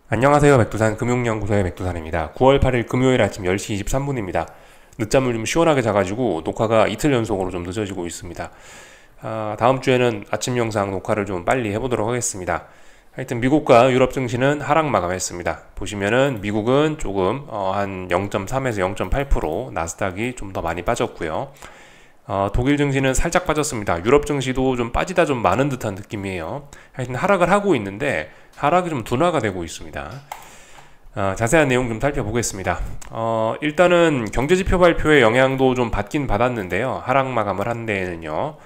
안녕하세요. 백두산 금융연구소의 백두산입니다. 9월 8일 금요일 아침 10시 23분입니다. 늦잠을 좀 시원하게 자가지고 녹화가 이틀 연속으로 좀 늦어지고 있습니다. 다음 주에는 아침 영상 녹화를 좀 빨리 해보도록 하겠습니다. 하여튼 미국과 유럽 증시는 하락 마감했습니다. 보시면은 미국은 조금 한 0.3에서 0.8%, 나스닥이 좀 더 많이 빠졌고요. 독일 증시는 살짝 빠졌습니다. 유럽 증시도 좀 빠지다 좀 많은 듯한 느낌이에요. 하여튼 하락을 하고 있는데 하락이 좀 둔화가 되고 있습니다. 자세한 내용 좀 살펴보겠습니다. 일단은 경제지표 발표의 영향도 좀 받긴 받았는데요. 하락 마감을 한 데에는요.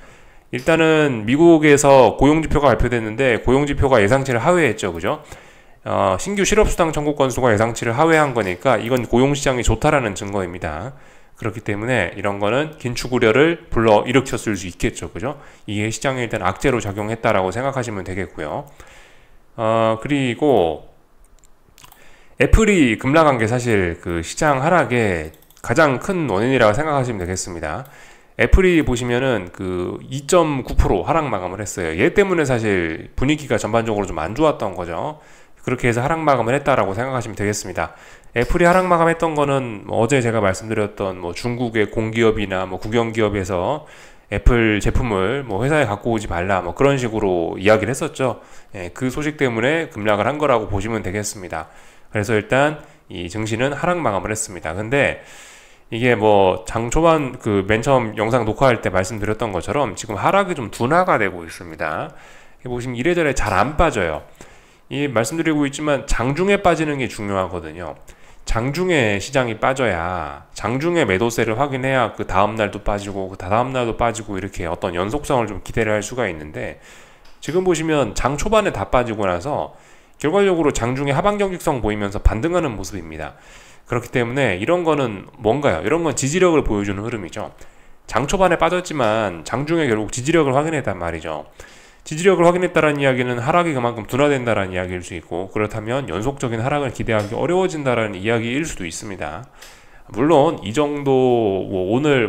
일단은 미국에서 고용지표가 발표됐는데 고용지표가 예상치를 하회했죠. 그죠? 신규 실업수당 청구 건수가 예상치를 하회한 거니까 이건 고용시장이 좋다라는 증거입니다. 그렇기 때문에 이런 거는 긴축 우려를 불러 일으켰을 수 있겠죠. 그죠? 이게 시장에 일단 악재로 작용했다라고 생각하시면 되겠고요. 그리고 애플이 급락한 게 사실 그 시장 하락의 가장 큰 원인이라고 생각하시면 되겠습니다. 애플이 보시면은 그 2.9% 하락 마감을 했어요. 얘 때문에 사실 분위기가 전반적으로 좀 안 좋았던 거죠. 그렇게 해서 하락 마감을 했다라고 생각하시면 되겠습니다. 애플이 하락 마감했던 거는 어제 제가 말씀드렸던 중국의 공기업이나 국영기업에서 애플 제품을 회사에 갖고 오지 말라 그런 식으로 이야기를 했었죠. 예, 그 소식 때문에 급락을 한 거라고 보시면 되겠습니다. 그래서 일단 이 증시는 하락 마감을 했습니다. 근데 이게 장 초반 그 맨 처음 영상 녹화할 때 말씀드렸던 것처럼 지금 하락이 좀 둔화가 되고 있습니다. 보시면 이래저래 잘 안 빠져요. 이 말씀드리고 있지만 장중에 빠지는 게 중요하거든요. 장중에 시장이 빠져야 장중에 매도세를 확인해야 그 다음날도 빠지고 그 다다음날도 빠지고 이렇게 어떤 연속성을 좀 기대를 할 수가 있는데 지금 보시면 장 초반에 다 빠지고 나서 결과적으로 장중에 하방 경직성 보이면서 반등하는 모습입니다. 그렇기 때문에 이런 거는 뭔가요? 이런 건 지지력을 보여주는 흐름이죠. 장 초반에 빠졌지만 장중에 결국 지지력을 확인했단 말이죠. 지지력을 확인했다는 이야기는 하락이 그만큼 둔화된다는 이야기일 수 있고 그렇다면 연속적인 하락을 기대하기 어려워진다는 이야기일 수도 있습니다. 물론 이 정도 오늘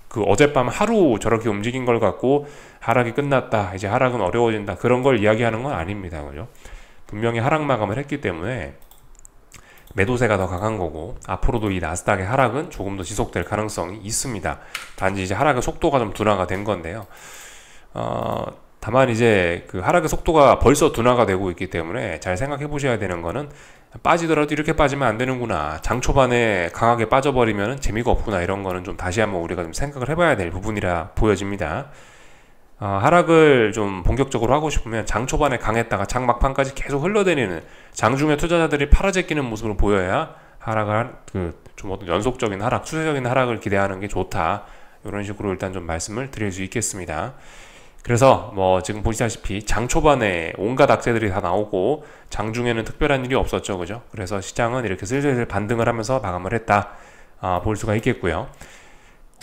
그 어젯밤 하루 저렇게 움직인 걸 갖고 하락이 끝났다 이제 하락은 어려워진다 그런 걸 이야기하는 건 아닙니다. 그죠? 분명히 하락 마감을 했기 때문에 매도세가 더 강한 거고 앞으로도 이 나스닥의 하락은 조금 더 지속될 가능성이 있습니다. 단지 이제 하락의 속도가 좀 둔화가 된 건데요. 다만 이제 그 하락의 속도가 벌써 둔화가 되고 있기 때문에 잘 생각해 보셔야 되는 거는 빠지더라도 이렇게 빠지면 안 되는구나. 장 초반에 강하게 빠져버리면 재미가 없구나. 이런 거는 좀 다시 한번 우리가 좀 생각을 해봐야 될 부분이라 보여집니다. 하락을 좀 본격적으로 하고 싶으면 장 초반에 강했다가 장 막판까지 계속 흘러다니는 장중에 투자자들이 팔아제끼는 모습을 보여야 하락을 좀 어떤 연속적인 하락, 추세적인 하락을 기대하는 게 좋다. 이런 식으로 일단 좀 말씀을 드릴 수 있겠습니다. 그래서 지금 보시다시피 장 초반에 온갖 악재들이 다 나오고 장중에는 특별한 일이 없었죠. 그죠? 그래서 시장은 이렇게 슬슬 반등을 하면서 마감을 했다. 볼 수가 있겠고요.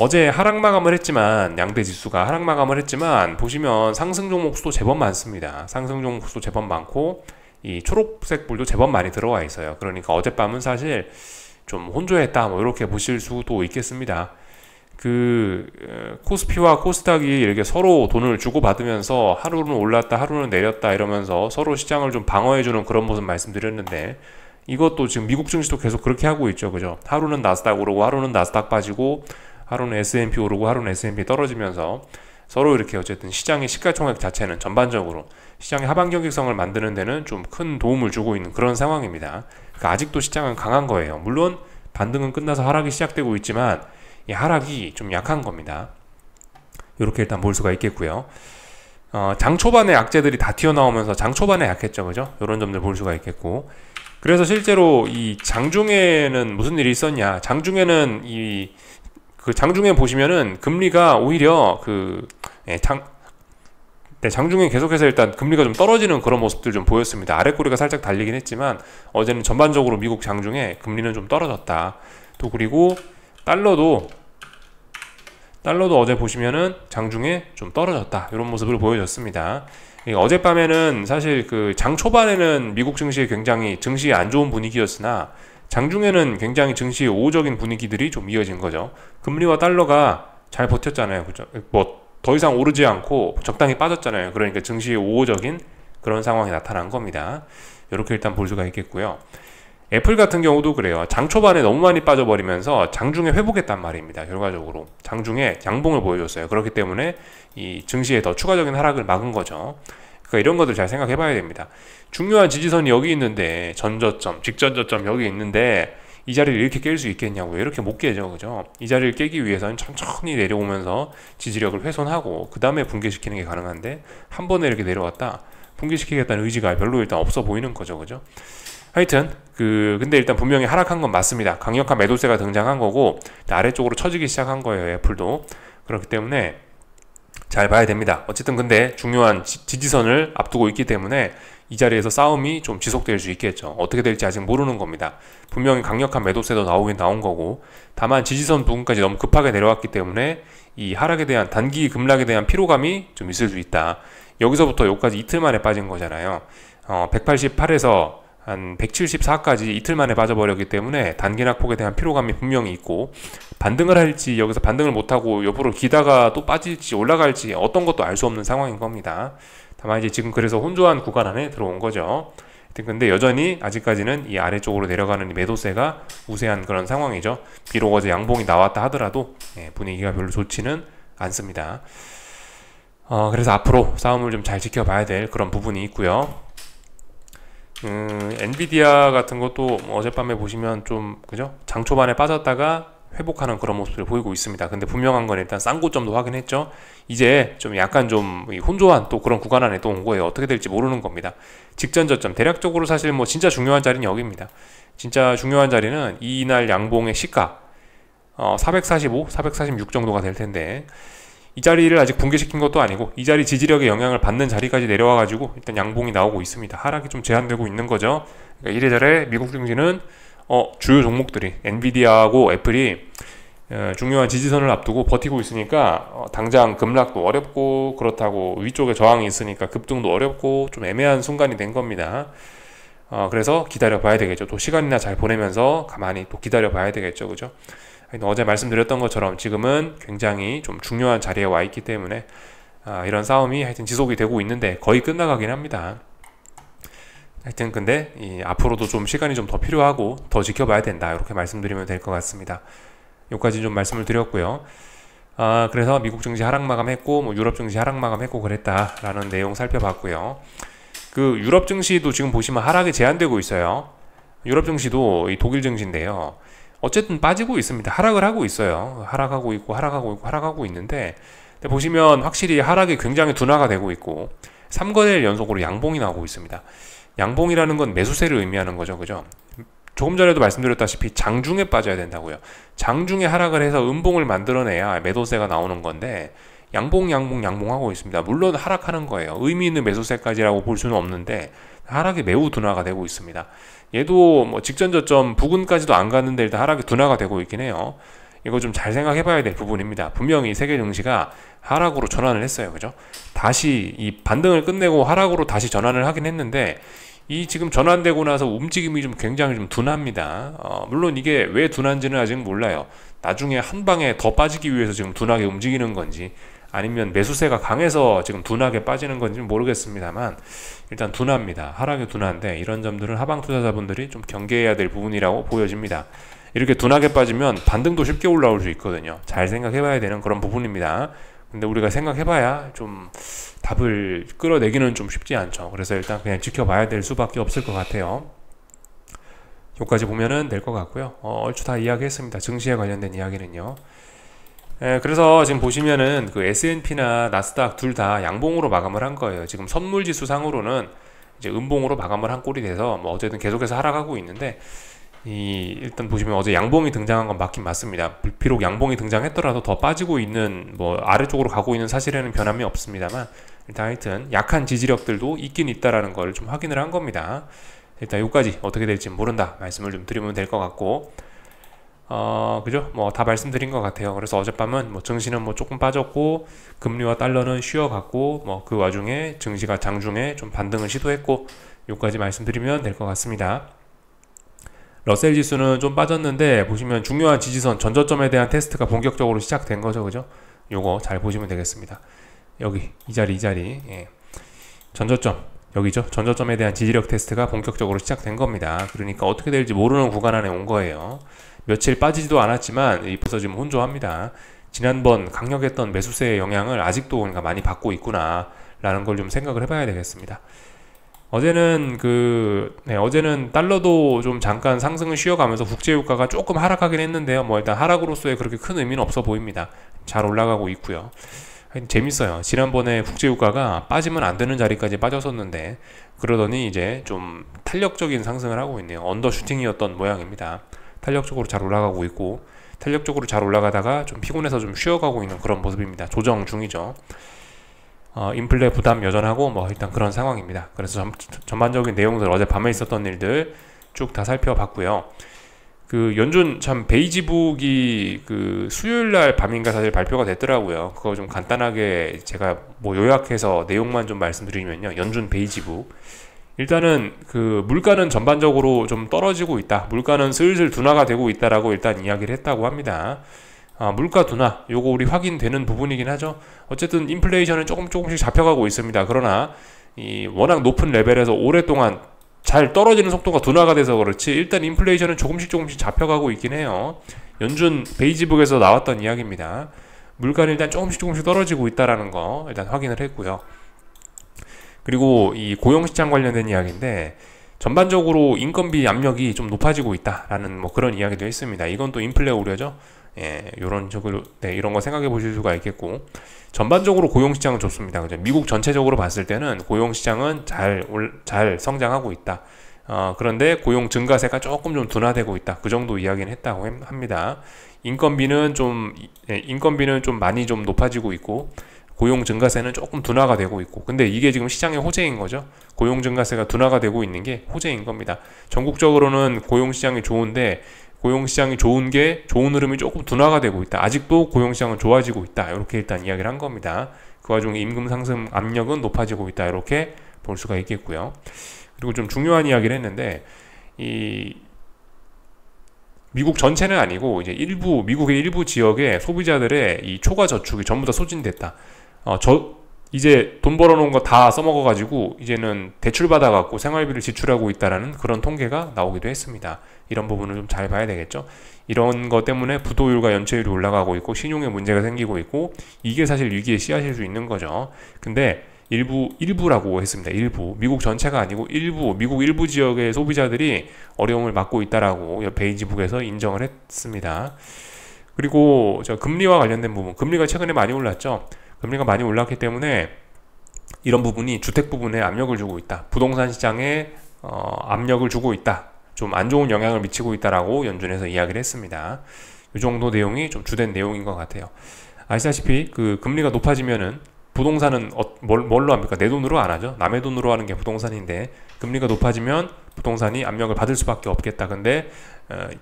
어제 하락 마감을 했지만 양대 지수가 하락 마감을 했지만 보시면 상승 종목 수도 제법 많습니다. 상승 종목 수도 제법 많고 이 초록색 불도 제법 많이 들어와 있어요. 그러니까 어젯밤은 사실 좀 혼조했다 이렇게 보실 수도 있겠습니다. 코스피와 코스닥이 이렇게 서로 돈을 주고받으면서 하루는 올랐다 하루는 내렸다 이러면서 서로 시장을 좀 방어해주는 그런 모습 말씀드렸는데 이것도 지금 미국 증시도 계속 그렇게 하고 있죠. 그죠? 하루는 나스닥 오르고 하루는 나스닥 빠지고 하루는 S&P 오르고 하루는 S&P 떨어지면서 서로 이렇게 어쨌든 시장의 시가총액 자체는 전반적으로 시장의 하방 경직성을 만드는 데는 좀 큰 도움을 주고 있는 그런 상황입니다. 그러니까 아직도 시장은 강한 거예요. 물론 반등은 끝나서 하락이 시작되고 있지만 이 하락이 좀 약한 겁니다. 이렇게 일단 볼 수가 있겠고요. 장 초반에 악재들이 다 튀어나오면서 장 초반에 약했죠. 그죠? 이런 점들 볼 수가 있겠고 그래서 실제로 이 장중에는 무슨 일이 있었냐 장중에는 장중에 보시면은 금리가 오히려 장중에 계속해서 일단 금리가 좀 떨어지는 그런 모습들 좀 보였습니다. 아랫꼬리가 살짝 달리긴 했지만 어제는 전반적으로 미국 장중에 금리는 좀 떨어졌다. 또 그리고 달러도 어제 보시면은 장중에 좀 떨어졌다. 이런 모습을 보여줬습니다. 어젯밤에는 사실 장 초반에는 미국 증시에 굉장히 증시에 안 좋은 분위기였으나 장중에는 굉장히 증시의 우호적인 분위기들이 좀 이어진 거죠. 금리와 달러가 잘 버텼잖아요. 그죠? 더 이상 오르지 않고 적당히 빠졌잖아요. 그러니까 증시의 우호적인 그런 상황이 나타난 겁니다. 이렇게 일단 볼 수가 있겠고요. 애플 같은 경우도 그래요. 장 초반에 너무 많이 빠져버리면서 장중에 회복했단 말입니다. 결과적으로 장중에 양봉을 보여줬어요. 그렇기 때문에 이 증시에 더 추가적인 하락을 막은 거죠. 그러니까 이런 것들 잘 생각해 봐야 됩니다. 중요한 지지선이 여기 있는데, 전저점, 직전저점 여기 있는데 이 자리를 이렇게 깰 수 있겠냐고요. 이렇게 못 깨죠, 그죠? 이 자리를 깨기 위해서는 천천히 내려오면서 지지력을 훼손하고 그 다음에 붕괴시키는 게 가능한데, 한 번에 이렇게 내려왔다 붕괴시키겠다는 의지가 별로 일단 없어 보이는 거죠, 그죠? 하여튼 근데 일단 분명히 하락한 건 맞습니다. 강력한 매도세가 등장한 거고 아래쪽으로 처지기 시작한 거예요, 애플도. 그렇기 때문에 잘 봐야 됩니다. 어쨌든 근데 중요한 지지선을 앞두고 있기 때문에 이 자리에서 싸움이 좀 지속될 수 있겠죠. 어떻게 될지 아직 모르는 겁니다. 분명히 강력한 매도세도 나오긴 나온 거고, 다만 지지선 부분까지 너무 급하게 내려왔기 때문에 이 하락에 대한, 단기 급락에 대한 피로감이 좀 있을 수 있다. 여기서부터 여기까지 이틀 만에 빠진 거잖아요. 188에서 한 174까지 이틀 만에 빠져버렸기 때문에 단기 낙폭에 대한 피로감이 분명히 있고, 반등을 할지 여기서 반등을 못하고 옆으로 기다가 또 빠질지 올라갈지 어떤 것도 알 수 없는 상황인 겁니다. 다만 이제 지금 그래서 혼조한 구간 안에 들어온 거죠. 근데 여전히 아직까지는 이 아래쪽으로 내려가는 매도세가 우세한 그런 상황이죠. 비록 어제 양봉이 나왔다 하더라도 분위기가 별로 좋지는 않습니다. 그래서 앞으로 싸움을 좀 잘 지켜봐야 될 그런 부분이 있고요. 엔비디아 같은 것도 어젯밤에 보시면 좀, 그죠? 장 초반에 빠졌다가 회복하는 그런 모습을 보이고 있습니다. 근데 분명한 건 일단 싼 고점도 확인했죠. 이제 좀 약간 좀 혼조한 또 그런 구간 안에 또 온 거예요. 어떻게 될지 모르는 겁니다. 직전 저점, 대략적으로 사실 뭐 진짜 중요한 자리는 여기입니다. 진짜 중요한 자리는 이날 양봉의 시가 445, 446 정도가 될 텐데, 이 자리를 아직 붕괴시킨 것도 아니고 이 자리 지지력의 영향을 받는 자리까지 내려와가지고 일단 양봉이 나오고 있습니다. 하락이 좀 제한되고 있는 거죠. 그러니까 이래저래 미국 증시는 주요 종목들이, 엔비디아하고 애플이 중요한 지지선을 앞두고 버티고 있으니까 당장 급락도 어렵고, 그렇다고 위쪽에 저항이 있으니까 급등도 어렵고 좀 애매한 순간이 된 겁니다. 그래서 기다려 봐야 되겠죠. 또 시간이나 잘 보내면서 가만히 또 기다려 봐야 되겠죠, 그죠? 어제 말씀드렸던 것처럼 지금은 굉장히 좀 중요한 자리에 와 있기 때문에 이런 싸움이 하여튼 지속이 되고 있는데 거의 끝나가긴 합니다. 하여튼 근데 앞으로도 좀 시간이 좀 더 필요하고 더 지켜봐야 된다, 이렇게 말씀드리면 될 것 같습니다. 여기까지 좀 말씀을 드렸고요. 그래서 미국 증시 하락 마감했고 뭐 유럽 증시 하락 마감했고 그랬다라는 내용 살펴봤고요. 그 유럽 증시도 지금 보시면 하락이 제한되고 있어요. 유럽 증시도 이 독일 증시인데요. 어쨌든 빠지고 있습니다. 하락을 하고 있어요. 하락하고 있고 하락하고 있고 하락하고 있는데, 근데 보시면 확실히 하락이 굉장히 둔화가 되고 있고 3거래일 연속으로 양봉이 나오고 있습니다. 양봉이라는 건 매수세를 의미하는 거죠, 그죠? 조금 전에도 말씀드렸다시피 장중에 빠져야 된다고요. 장중에 하락을 해서 음봉을 만들어내야 매도세가 나오는 건데 양봉하고 있습니다. 물론 하락하는 거예요. 의미 있는 매수세까지라고 볼 수는 없는데 하락이 매우 둔화가 되고 있습니다. 얘도 뭐 직전 저점 부근까지도 안 갔는데 일단 하락이 둔화가 되고 있긴 해요. 이거 좀 잘 생각해 봐야 될 부분입니다. 분명히 세계 증시가 하락으로 전환을 했어요, 그죠? 다시 이 반등을 끝내고 하락으로 다시 전환을 하긴 했는데, 이 지금 전환되고 나서 움직임이 좀 굉장히 좀 둔합니다. 물론 이게 왜 둔한지는 아직 몰라요. 나중에 한 방에 더 빠지기 위해서 지금 둔하게 움직이는 건지, 아니면 매수세가 강해서 지금 둔하게 빠지는 건지는 모르겠습니다만 일단 둔합니다. 하락이 둔한데 이런 점들은 하방 투자자분들이 좀 경계해야 될 부분이라고 보여집니다. 이렇게 둔하게 빠지면 반등도 쉽게 올라올 수 있거든요. 잘 생각해 봐야 되는 그런 부분입니다. 근데 우리가 생각해 봐야 좀 답을 끌어내기는 좀 쉽지 않죠. 그래서 일단 그냥 지켜봐야 될 수밖에 없을 것 같아요. 여기까지 보면은 될 것 같고요. 얼추 다 이야기했습니다. 증시에 관련된 이야기는요. 그래서 지금 보시면은 그 S&P나 나스닥 둘 다 양봉으로 마감을 한 거예요. 지금 선물지수 상으로는 이제 음봉으로 마감을 한 꼴이 돼서 뭐 어쨌든 계속해서 하락하고 있는데, 일단 보시면 어제 양봉이 등장한 건 맞긴 맞습니다. 비록 양봉이 등장했더라도 더 빠지고 있는, 뭐 아래쪽으로 가고 있는 사실에는 변함이 없습니다만, 일단 하여튼 약한 지지력들도 있긴 있다라는 걸 좀 확인을 한 겁니다. 일단 여기까지 어떻게 될지 모른다 말씀을 좀 드리면 될 것 같고, 그죠? 뭐 다 말씀드린 것 같아요. 그래서 어젯밤은 뭐 증시는 뭐 조금 빠졌고 금리와 달러는 쉬어갔고, 뭐 그 와중에 증시가 장중에 좀 반등을 시도했고, 여기까지 말씀드리면 될 것 같습니다. 러셀 지수는 좀 빠졌는데 보시면 중요한 지지선 전저점에 대한 테스트가 본격적으로 시작된 거죠, 그죠? 요거 잘 보시면 되겠습니다. 여기 이 자리 예. 전저점 여기죠. 전저점에 대한 지지력 테스트가 본격적으로 시작된 겁니다. 그러니까 어떻게 될지 모르는 구간 안에 온 거예요. 며칠 빠지지도 않았지만 벌써 지금 혼조합니다. 지난번 강력했던 매수세의 영향을 아직도 그러니까 많이 받고 있구나 라는 걸 좀 생각을 해봐야 되겠습니다. 어제는 어제는 달러도 좀 잠깐 상승을 쉬어가면서 국제유가가 조금 하락하긴 했는데요. 뭐 일단 하락으로서의 그렇게 큰 의미는 없어 보입니다. 잘 올라가고 있고요. 재밌어요. 지난번에 국제유가가 빠지면 안 되는 자리까지 빠졌었는데 그러더니 이제 좀 탄력적인 상승을 하고 있네요. 언더슈팅이었던 모양입니다. 탄력적으로 잘 올라가고 있고, 탄력적으로 잘 올라가다가 좀 피곤해서 좀 쉬어가고 있는 그런 모습입니다. 조정 중이죠. 인플레 부담 여전하고 뭐 일단 그런 상황입니다. 그래서 전반적인 내용들 어제 밤에 있었던 일들 쭉 다 살펴봤고요. 그 연준 참 베이지북이 그 수요일날 밤인가 사실 발표가 됐더라고요. 그거 좀 간단하게 제가 뭐 요약해서 내용만 좀 말씀드리면요. 연준 베이지북. 일단은 그 물가는 전반적으로 좀 떨어지고 있다. 물가는 슬슬 둔화가 되고 있다라고 일단 이야기를 했다고 합니다. 물가 둔화, 요거 우리 확인되는 부분이긴 하죠. 어쨌든 인플레이션은 조금씩 잡혀가고 있습니다. 그러나 이 워낙 높은 레벨에서 오랫동안 잘 떨어지는 속도가 둔화가 돼서 그렇지 일단 인플레이션은 조금씩 잡혀가고 있긴 해요. 연준 베이지북에서 나왔던 이야기입니다. 물가는 일단 조금씩 떨어지고 있다라는 거 일단 확인을 했고요. 그리고 이 고용시장 관련된 이야기인데 전반적으로 인건비 압력이 좀 높아지고 있다라는 뭐 그런 이야기도 했습니다. 이건 또 인플레 우려죠. 요런 쪽으로 이런 거 생각해 보실 수가 있겠고, 전반적으로 고용시장은 좋습니다. 그죠? 미국 전체적으로 봤을 때는 고용시장은 잘 성장하고 있다. 그런데 고용 증가세가 조금 좀 둔화되고 있다. 그 정도 이야기는 했다고 합니다. 인건비는 좀 많이 좀 높아지고 있고, 고용 증가세는 조금 둔화가 되고 있고, 근데 이게 지금 시장의 호재인 거죠. 고용 증가세가 둔화가 되고 있는 게 호재인 겁니다. 전국적으로는 고용시장이 좋은데 고용시장이 좋은 흐름이 조금 둔화가 되고 있다. 아직도 고용시장은 좋아지고 있다. 이렇게 일단 이야기를 한 겁니다. 그 와중에 임금 상승 압력은 높아지고 있다. 이렇게 볼 수가 있겠고요. 그리고 좀 중요한 이야기를 했는데, 이 미국 전체는 아니고 이제 미국의 일부 지역의 소비자들의 이 초과 저축이 전부 다 소진됐다. 이제 돈 벌어놓은 거 다 써먹어가지고 이제는 대출 받아갖고 생활비를 지출하고 있다라는 그런 통계가 나오기도 했습니다. 이런 부분을 좀 잘 봐야 되겠죠. 이런 것 때문에 부도율과 연체율이 올라가고 있고 신용에 문제가 생기고 있고, 이게 사실 위기의 씨앗일 수 있는 거죠. 근데 일부라고 했습니다. 미국 전체가 아니고 미국 일부 지역의 소비자들이 어려움을 맞고 있다라고 베이지북에서 인정을 했습니다. 그리고 금리와 관련된 부분, 금리가 최근에 많이 올랐죠. 금리가 많이 올랐기 때문에 이런 부분이 주택 부분에 압력을 주고 있다. 부동산 시장에 압력을 주고 있다. 좀 안 좋은 영향을 미치고 있다라고 연준에서 이야기를 했습니다. 이 정도 내용이 좀 주된 내용인 것 같아요. 아시다시피 그 금리가 높아지면은 부동산은 뭘로 합니까? 내 돈으로 안 하죠. 남의 돈으로 하는 게 부동산인데, 금리가 높아지면 부동산이 압력을 받을 수밖에 없겠다. 근데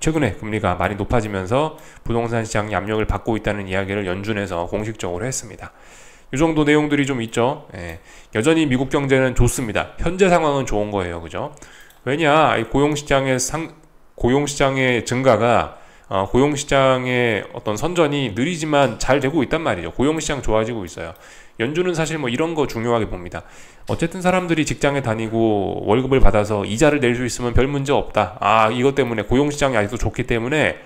최근에 금리가 많이 높아지면서 부동산 시장이 압력을 받고 있다는 이야기를 연준에서 공식적으로 했습니다. 이 정도 내용들이 좀 있죠. 여전히 미국 경제는 좋습니다. 현재 상황은 좋은 거예요. 그죠? 왜냐? 고용시장의 증가가 고용시장의 어떤 선전이 느리지만 잘 되고 있단 말이죠. 고용시장 좋아지고 있어요. 연준은 사실 뭐 이런 거 중요하게 봅니다. 어쨌든 사람들이 직장에 다니고 월급을 받아서 이자를 낼 수 있으면 별 문제 없다. 이것 때문에 고용시장이 아직도 좋기 때문에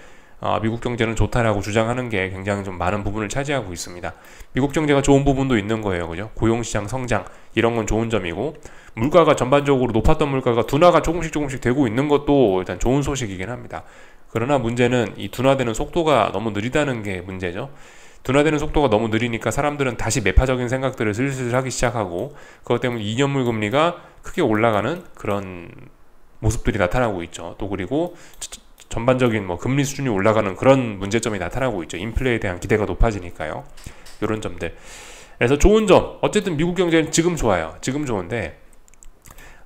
미국 경제는 좋다라고 주장하는 게 굉장히 좀 많은 부분을 차지하고 있습니다. 미국 경제가 좋은 부분도 있는 거예요. 그죠? 고용시장 성장, 이런 건 좋은 점이고, 물가가 전반적으로 높았던 물가가 둔화가 조금씩 되고 있는 것도 일단 좋은 소식이긴 합니다. 그러나 문제는 이 둔화되는 속도가 너무 느리다는 게 문제죠. 둔화되는 속도가 너무 느리니까 사람들은 다시 매파적인 생각들을 슬슬 하기 시작하고, 그것 때문에 2년물 금리가 크게 올라가는 그런 모습들이 나타나고 있죠. 또 그리고 전반적인 뭐 금리 수준이 올라가는 그런 문제점이 나타나고 있죠. 인플레에 대한 기대가 높아지니까요. 이런 점들. 그래서 좋은 점, 어쨌든 미국 경제는 지금 좋아요. 지금 좋은데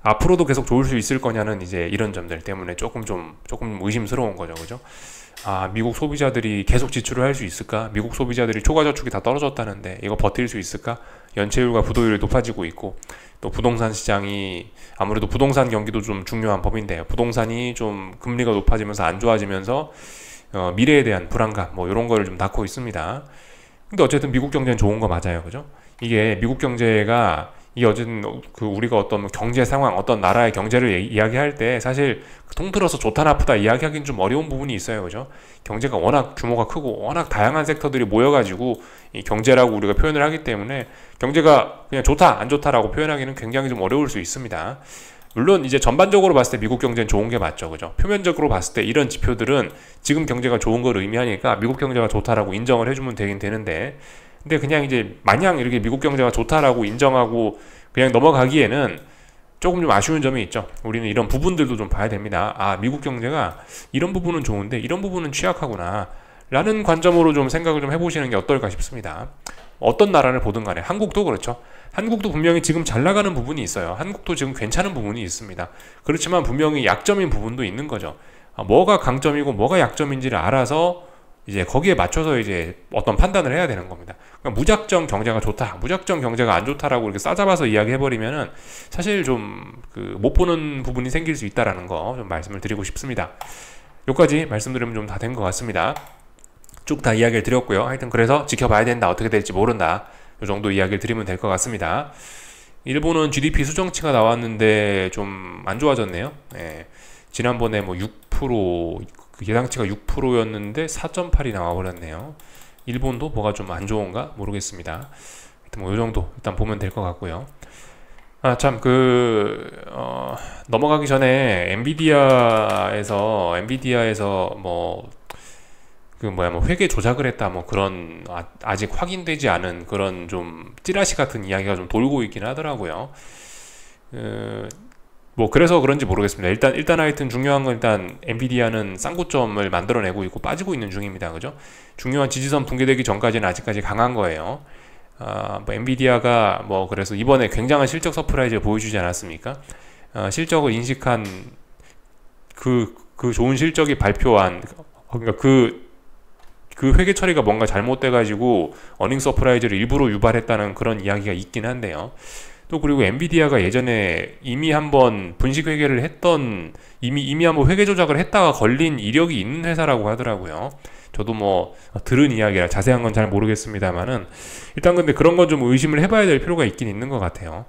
앞으로도 계속 좋을 수 있을 거냐는 이제 이런 점들 때문에 조금 의심스러운 거죠. 그죠? 미국 소비자들이 계속 지출을 할 수 있을까? 미국 소비자들이 초과 저축이 다 떨어졌다는데 이거 버틸 수 있을까? 연체율과 부도율이 높아지고 있고, 또 부동산 시장이, 아무래도 부동산 경기도 좀 중요한 법인데요. 부동산이 좀 금리가 높아지면서 안 좋아지면서 미래에 대한 불안감 뭐 이런 거를 좀 낳고 있습니다. 근데 어쨌든 미국 경제는 좋은 거 맞아요. 그죠? 이게 미국 경제가 이게 어쨌든 그 우리가 어떤 경제 상황, 어떤 나라의 경제를 이야기할 때 사실 통틀어서 좋다 나쁘다 이야기하기는 좀 어려운 부분이 있어요, 그죠? 경제가 워낙 규모가 크고 워낙 다양한 섹터들이 모여가지고 이 경제라고 우리가 표현을 하기 때문에 경제가 그냥 좋다 안 좋다라고 표현하기는 굉장히 좀 어려울 수 있습니다. 물론 이제 전반적으로 봤을 때 미국 경제는 좋은 게 맞죠, 그죠? 표면적으로 봤을 때 이런 지표들은 지금 경제가 좋은 걸 의미하니까 미국 경제가 좋다라고 인정을 해주면 되긴 되는데, 근데 그냥 이제 마냥 이렇게 미국 경제가 좋다라고 인정하고 그냥 넘어가기에는 조금 좀 아쉬운 점이 있죠. 우리는 이런 부분들도 좀 봐야 됩니다. 아, 미국 경제가 이런 부분은 좋은데 이런 부분은 취약하구나 라는 관점으로 좀 생각을 좀 해보시는 게 어떨까 싶습니다. 어떤 나라를 보든 간에 한국도 그렇죠. 한국도 분명히 지금 잘 나가는 부분이 있어요. 한국도 지금 괜찮은 부분이 있습니다. 그렇지만 분명히 약점인 부분도 있는 거죠. 뭐가 강점이고 뭐가 약점인지를 알아서 이제 거기에 맞춰서 이제 어떤 판단을 해야 되는 겁니다. 그러니까 무작정 경제가 좋다, 무작정 경제가 안 좋다라고 이렇게 싸잡아서 이야기해버리면은 사실 좀 그 못 보는 부분이 생길 수 있다라는 거 좀 말씀을 드리고 싶습니다. 여기까지 말씀드리면 좀 다 된 것 같습니다. 쭉 다 이야기를 드렸고요. 하여튼 그래서 지켜봐야 된다, 어떻게 될지 모른다, 이 정도 이야기를 드리면 될 것 같습니다. 일본은 GDP 수정치가 나왔는데 좀 안 좋아졌네요. 예. 지난번에 뭐 6%, 그 예상치가 6%였는데 4.8이 나와버렸네요. 일본도 뭐가 좀 안 좋은가 모르겠습니다. 하여튼 뭐 이 정도 일단 보면 될 것 같고요. 아, 참, 넘어가기 전에 엔비디아에서 뭐 회계 조작을 했다, 뭐 그런, 아직 확인되지 않은 그런 좀 찌라시 같은 이야기가 좀 돌고 있긴 하더라고요. 뭐 그래서 그런지 모르겠습니다. 일단 하여튼 중요한 건 일단 엔비디아는 쌍고점을 만들어내고 있고 빠지고 있는 중입니다. 그죠? 중요한 지지선 붕괴되기 전까지는 아직까지 강한 거예요. 뭐 엔비디아가 뭐 그래서 이번에 굉장한 실적 서프라이즈를 보여주지 않았습니까? 실적을 인식한 그 좋은 실적이 발표한, 그러니까 그 회계 처리가 뭔가 잘못돼가지고 어닝 서프라이즈를 일부러 유발했다는 그런 이야기가 있긴 한데요. 또 그리고 엔비디아가 예전에 이미 한번 분식 회계를 했던, 이미 한번 회계 조작을 했다가 걸린 이력이 있는 회사라고 하더라고요. 저도 뭐 들은 이야기라 자세한 건 잘 모르겠습니다만은 일단 근데 그런 건 좀 의심을 해봐야 될 필요가 있긴 있는 것 같아요.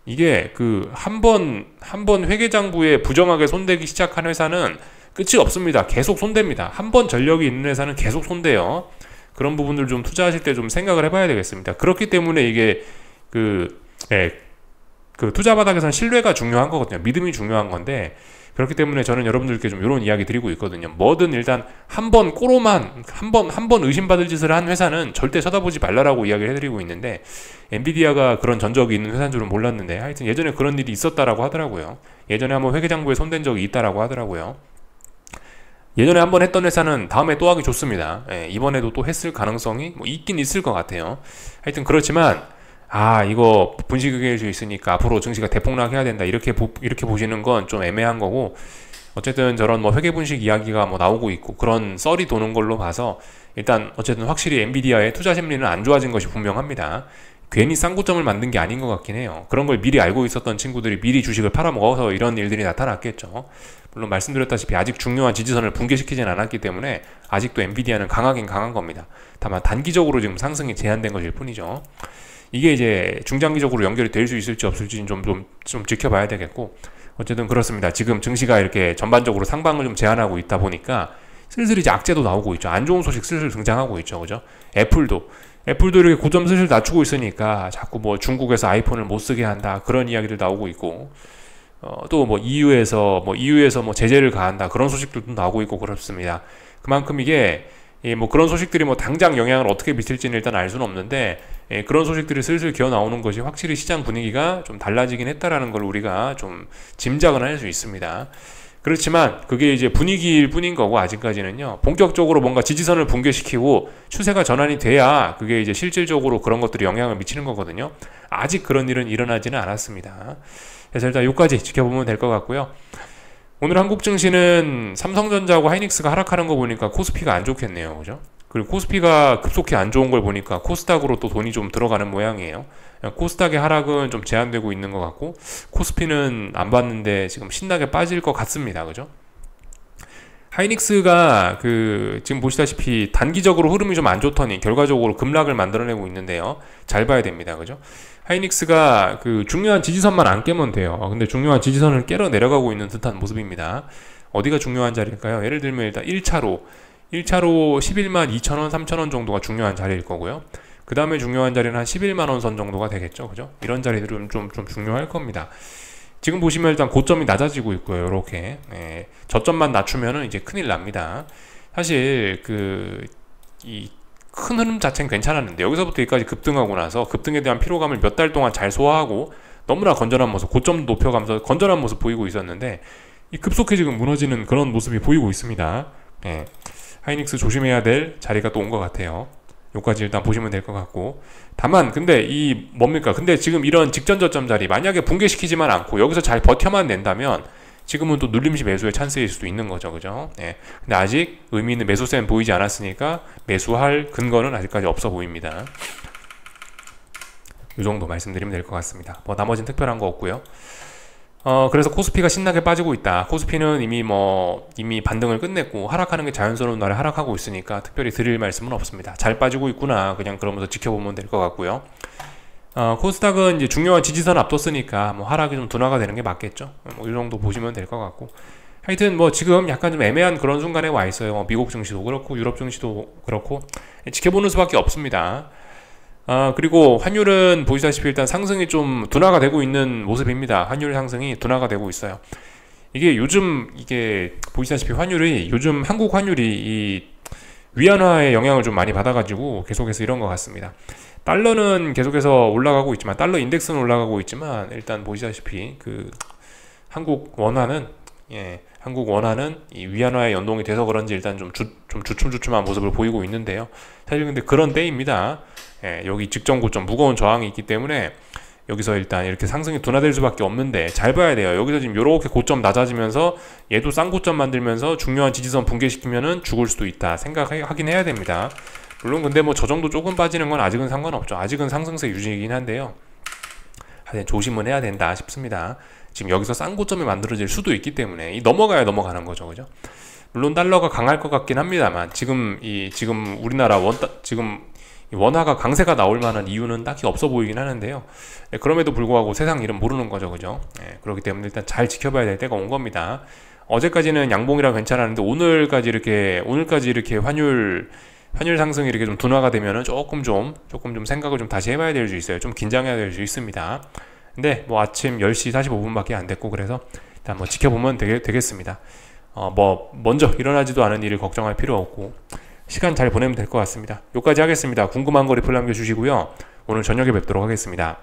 이게 그 한 번 회계장부에 부정하게 손대기 시작한 회사는 끝이 없습니다. 계속 손댑니다. 한 번 전력이 있는 회사는 계속 손대요. 그런 부분들 좀 투자하실 때 좀 생각을 해봐야 되겠습니다. 그렇기 때문에 이게 그 투자 바닥에서는 신뢰가 중요한 거거든요. 믿음이 중요한 건데, 그렇기 때문에 저는 여러분들께 좀 이런 이야기 드리고 있거든요. 뭐든 일단 한 번 의심받을 짓을 한 회사는 절대 쳐다보지 말라라고 이야기를 해드리고 있는데, 엔비디아가 그런 전적이 있는 회사인 줄은 몰랐는데 하여튼 예전에 그런 일이 있었다라고 하더라고요. 예전에 한번 회계장부에 손댄 적이 있다라고 하더라고요. 예전에 한번 했던 회사는 다음에 또 하기 좋습니다. 이번에도 또 했을 가능성이 뭐 있긴 있을 것 같아요. 하여튼 그렇지만 이거 분식회계일 수 있으니까 앞으로 증시가 대폭락해야 된다, 이렇게 보시는 건 좀 애매한 거고, 어쨌든 저런 뭐 회계 분식 이야기가 뭐 나오고 있고 그런 썰이 도는 걸로 봐서 일단 어쨌든 확실히 엔비디아의 투자 심리는 안 좋아진 것이 분명합니다. 괜히 쌍고점을 만든 게 아닌 것 같긴 해요. 그런 걸 미리 알고 있었던 친구들이 미리 주식을 팔아먹어서 이런 일들이 나타났겠죠. 물론 말씀드렸다시피 아직 중요한 지지선을 붕괴시키진 않았기 때문에 아직도 엔비디아는 강하긴 강한 겁니다. 다만 단기적으로 지금 상승이 제한된 것일 뿐이죠. 이게 이제 중장기적으로 연결이 될 수 있을지 없을지는 좀 지켜봐야 되겠고, 어쨌든 그렇습니다. 지금 증시가 이렇게 전반적으로 상방을 좀 제한하고 있다 보니까 슬슬 이제 악재도 나오고 있죠. 안 좋은 소식 슬슬 등장하고 있죠. 그죠? 애플도 이렇게 고점 슬슬 낮추고 있으니까 자꾸 뭐 중국에서 아이폰을 못 쓰게 한다, 그런 이야기들 나오고 있고, 또 뭐 EU에서 뭐 제재를 가한다, 그런 소식들도 나오고 있고 그렇습니다. 그만큼 이게 뭐 그런 소식들이 뭐 당장 영향을 어떻게 미칠지는 일단 알 수는 없는데, 그런 소식들이 슬슬 기어 나오는 것이 확실히 시장 분위기가 좀 달라지긴 했다라는 걸 우리가 좀 짐작은 할 수 있습니다. 그렇지만 그게 이제 분위기일 뿐인 거고, 아직까지는요, 본격적으로 뭔가 지지선을 붕괴시키고 추세가 전환이 돼야 그게 이제 실질적으로 그런 것들이 영향을 미치는 거거든요. 아직 그런 일은 일어나지는 않았습니다. 그래서 일단 여기까지 지켜보면 될 것 같고요. 오늘 한국 증시는 삼성전자하고 하이닉스가 하락하는 거 보니까 코스피가 안 좋겠네요. 그죠? 그리고 코스피가 급속히 안 좋은 걸 보니까 코스닥으로 또 돈이 좀 들어가는 모양이에요. 코스닥의 하락은 좀 제한되고 있는 것 같고, 코스피는 안 봤는데 지금 신나게 빠질 것 같습니다. 그죠? 하이닉스가 그 지금 보시다시피 단기적으로 흐름이 좀 안 좋더니 결과적으로 급락을 만들어내고 있는데요. 잘 봐야 됩니다. 그죠? 하이닉스가 그 중요한 지지선만 안 깨면 돼요. 근데 중요한 지지선을 깨러 내려가고 있는 듯한 모습입니다. 어디가 중요한 자리일까요? 예를 들면 일단 1차로 11만 2천원, 3천원 정도가 중요한 자리일 거고요. 그 다음에 중요한 자리는 한 11만원 선 정도가 되겠죠. 그죠? 이런 자리들은 좀 중요할 겁니다. 지금 보시면 일단 고점이 낮아지고 있고요. 이렇게 저점만 낮추면은 이제 큰일 납니다. 사실 이 큰 흐름 자체는 괜찮았는데 여기서부터 여기까지 급등하고 나서 급등에 대한 피로감을 몇 달 동안 잘 소화하고 너무나 건전한 모습, 고점도 높여가면서 건전한 모습 보이고 있었는데 이 급속히 지금 무너지는 그런 모습이 보이고 있습니다. 하이닉스 조심해야 될 자리가 또 온 것 같아요. 요까지 일단 보시면 될 것 같고, 다만 근데 근데 지금 이런 직전 저점 자리 만약에 붕괴시키지만 않고 여기서 잘 버텨만 낸다면 지금은 또 눌림시 매수의 찬스일 수도 있는 거죠. 그죠? 근데 아직 의미 있는 매수세는 보이지 않았으니까 매수할 근거는 아직까지 없어 보입니다. 이 정도 말씀드리면 될 것 같습니다. 뭐 나머지는 특별한 거 없고요. 그래서 코스피가 신나게 빠지고 있다. 코스피는 이미 반등을 끝냈고 하락하는 게 자연스러운 날에 하락하고 있으니까 특별히 드릴 말씀은 없습니다. 잘 빠지고 있구나. 그냥 그러면서 지켜보면 될 것 같고요. 코스닥은 이제 중요한 지지선 앞뒀으니까 뭐 하락이 좀 둔화가 되는 게 맞겠죠. 뭐 이 정도 보시면 될 것 같고, 하여튼 뭐 지금 약간 좀 애매한 그런 순간에 와 있어요. 미국 증시도 그렇고 유럽 증시도 그렇고 지켜보는 수밖에 없습니다. 그리고 환율은 보시다시피 일단 상승이 좀 둔화가 되고 있는 모습입니다. 환율 상승이 둔화가 되고 있어요. 이게 보시다시피 환율이 요즘 한국 환율이 이 위안화의 영향을 좀 많이 받아가지고 계속해서 이런 것 같습니다. 달러는 계속해서 올라가고 있지만, 달러 인덱스는 올라가고 있지만 일단 보시다시피 한국 원화는 이 위안화에 연동이 돼서 그런지 일단 좀 주춤주춤한 모습을 보이고 있는데요. 사실 근데 그런 때입니다. 여기 직전 고점 무거운 저항이 있기 때문에 여기서 일단 이렇게 상승이 둔화될 수밖에 없는데 잘 봐야 돼요. 여기서 지금 이렇게 고점 낮아지면서 얘도 싼 고점 만들면서 중요한 지지선 붕괴시키면은 죽을 수도 있다 생각하긴 해야 됩니다. 물론 근데 뭐 저 정도 조금 빠지는 건 아직은 상관없죠. 아직은 상승세 유지이긴 한데요. 하여튼 조심은 해야 된다 싶습니다. 지금 여기서 싼 고점이 만들어질 수도 있기 때문에 넘어가야 넘어가는 거죠. 그죠? 물론 달러가 강할 것 같긴 합니다만 지금 우리나라 지금 원화가 강세가 나올 만한 이유는 딱히 없어 보이긴 하는데요. 그럼에도 불구하고 세상 일은 모르는 거죠. 그죠? 그렇기 때문에 일단 잘 지켜봐야 될 때가 온 겁니다. 어제까지는 양봉이라 괜찮았는데 오늘까지 이렇게 환율 상승이 이렇게 좀 둔화가 되면은 조금 좀 생각을 좀 다시 해봐야 될 수 있어요. 좀 긴장해야 될 수 있습니다. 근데 뭐 아침 10시 45분밖에 안 됐고 그래서 일단 뭐 지켜보면 되겠습니다. 먼저 일어나지도 않은 일을 걱정할 필요 없고 시간 잘 보내면 될 것 같습니다. 여기까지 하겠습니다. 궁금한 거 리플 남겨주시고요. 오늘 저녁에 뵙도록 하겠습니다.